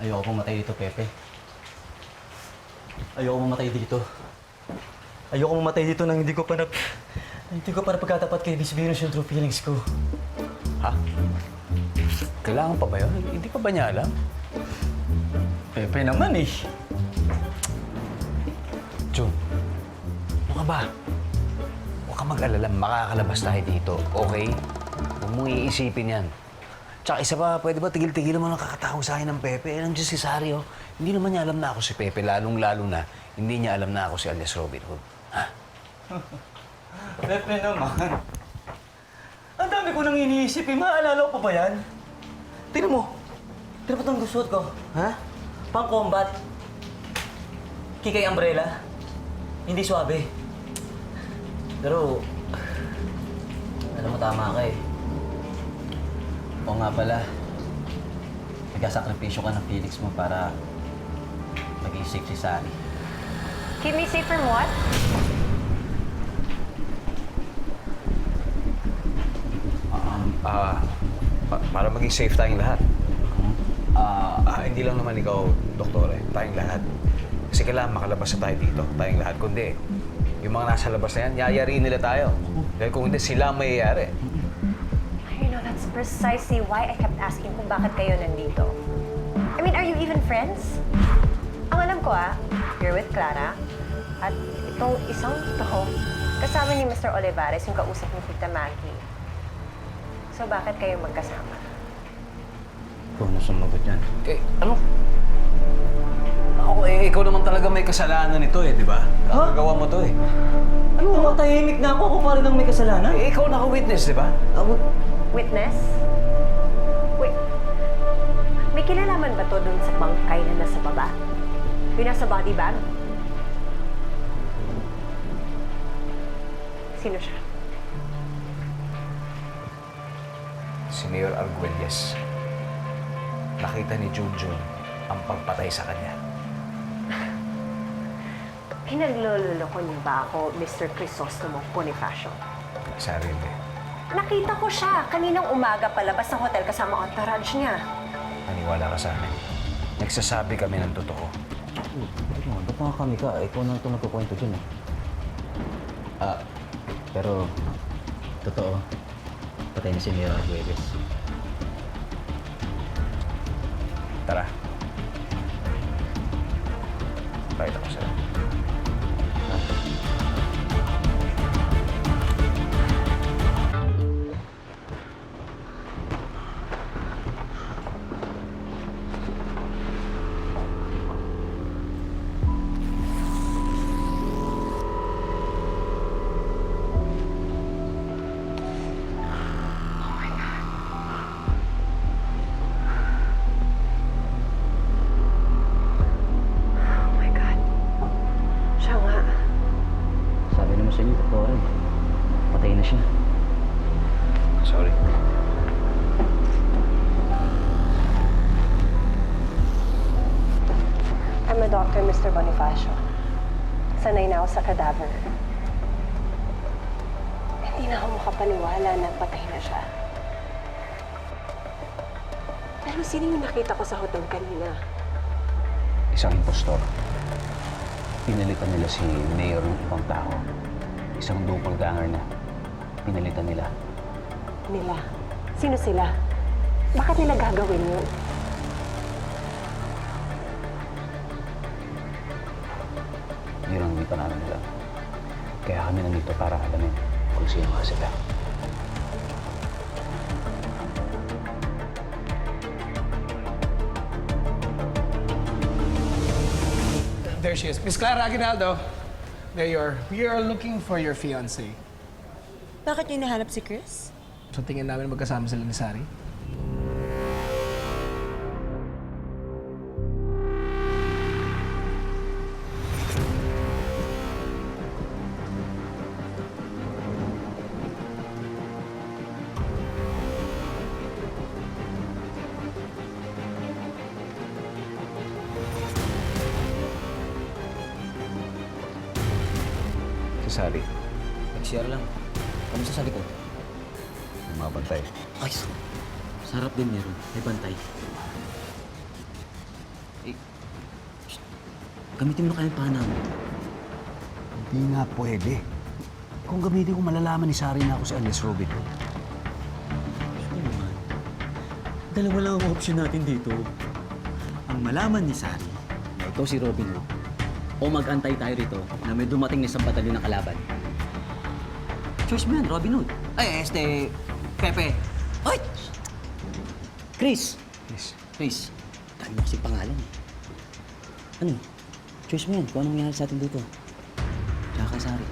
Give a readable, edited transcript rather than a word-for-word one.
Ayoko mamatay dito, Pepe. Ayoko mamatay dito. Ayoko mamatay dito nang hindi ko pa pagkatapat kay Miss Venus yung true feelings ko. Ha? Kailangan pa ba yun? Hindi pa ba niya alam? Pepe naman eh. Jun, ano ka ba? Huwag ka mag-alala, makakalabas tayo dito, okay? Huwag mong iisipin yan. Tsaka isa pa, pwede ba tigil-tigil mo lang kakatawag sa akin ng Pepe? Nandiyan si Sari, oh. Hindi naman niya alam na ako si Pepe, lalong-lalo na hindi niya alam na ako si alias Robin Hood. Ha? Pepe naman. Ang dami ko nang iniisip eh. Maaalala ko pa ba yan? Tingnan mo. Tingnan mo itong gusto ko. Ha? Pang-combat. Kikay umbrella. Hindi swabe. Pero, alam mo, tama ka eh. Oo nga pala. Nagkasakripisyo ka ng feelings mo para maging safe si Sari. Keep me safe from what? Para maging safe tayong lahat. Hindi lang naman ikaw, doktor, eh. Tayong lahat. Kasi kailangan makalabas na tayo dito, tayong lahat. Kundi, yung mga nasa labas na yan, yayariin nila tayo. Dahil kung hindi, sila ang mayayari. You know, that's precisely why I kept asking kung bakit kayo nandito. I mean, are you even friends? Ang alam ko you're with Clara. At itong isang to, kasama ni Mr. Olivares, yung kausap ni Tita Maggie. So, bakit kayo magkasama? Ikaw na sumagot yan. Eh, ano? Ako, ikaw naman talaga may kasalanan nito eh, di ba? Ha? Nagawa mo to eh. Ano? Tumatahimik na ako. Ako pa rin ang may kasalanan. Eh, ikaw naka-witness, di ba? Witness? Wait. May kinalaman ba to dun sa bangkay na nasa baba? Yung nasa body bag? Sino siya? Si Mayor Arguelles. Nakita ni Junjun ang pagpatay sa kanya. Pinagloloko niyo ba ako, Mr. Crisostomo Bonifacio? Sarili. Nakita ko siya kaninang umaga palabas ng hotel kasama ang entourage niya. Maniwala ka sa amin. Nagsasabi kami ng totoo. Ba't mga kami ka? Ikaw na ito nagkukwento dyan eh. Pero, totoo. Patay na si Mayor Arguelles. Tara. Pakita ko sa'yo. Oh my God. Siya nga. Sabi naman sa inyo, totoo rin. Patay na siya. Sorry. I'm a doctor, Mr. Bonifacio. Sanay na ako sa cadaver. Hindi na ako makapaniwala na patay na siya. Pero sino yung nakita ko sa hotel kanina? Isang impostor. Pinalitan nila si Mayor ng ibang tao. Isang doppelganger na. Pinalitan nila. Nila. Sino sila? Bakit nila gagawin yun? Yun ang hindi pa namin alam. Kaya kami nandito para alamin kung sino nga sila. There she is. Miss Clara Aguinaldo. There you are. We are looking for your fiancé. Bakit niyo hinahanap si Chris? So tingin namin magkasama sila ni Sari. Si Sari, Nag-share lang. Kamusta sa likod? yung mga bantay. Ay, sarap din meron. May bantay. Gamitin mo na kayong panam. Hindi nga pwede. Kung gamitin ko, malalaman ni Sari na ako si alias Robin Hood. Ano naman? Dalawa lang ang option natin dito. Ang malaman ni Sari na ikaw si Robin Hood o mag-antay tayo rito na may dumating na isang batalyon ng kalaban. Choice mo yan, Robin Hood. Ay, Pepe. Ay! Chris! Yes. Chris, dami mo kasi pangalan eh. Ano? Choice mo yan kung anong mangyari sa atin dito. Tsaka kay Sari.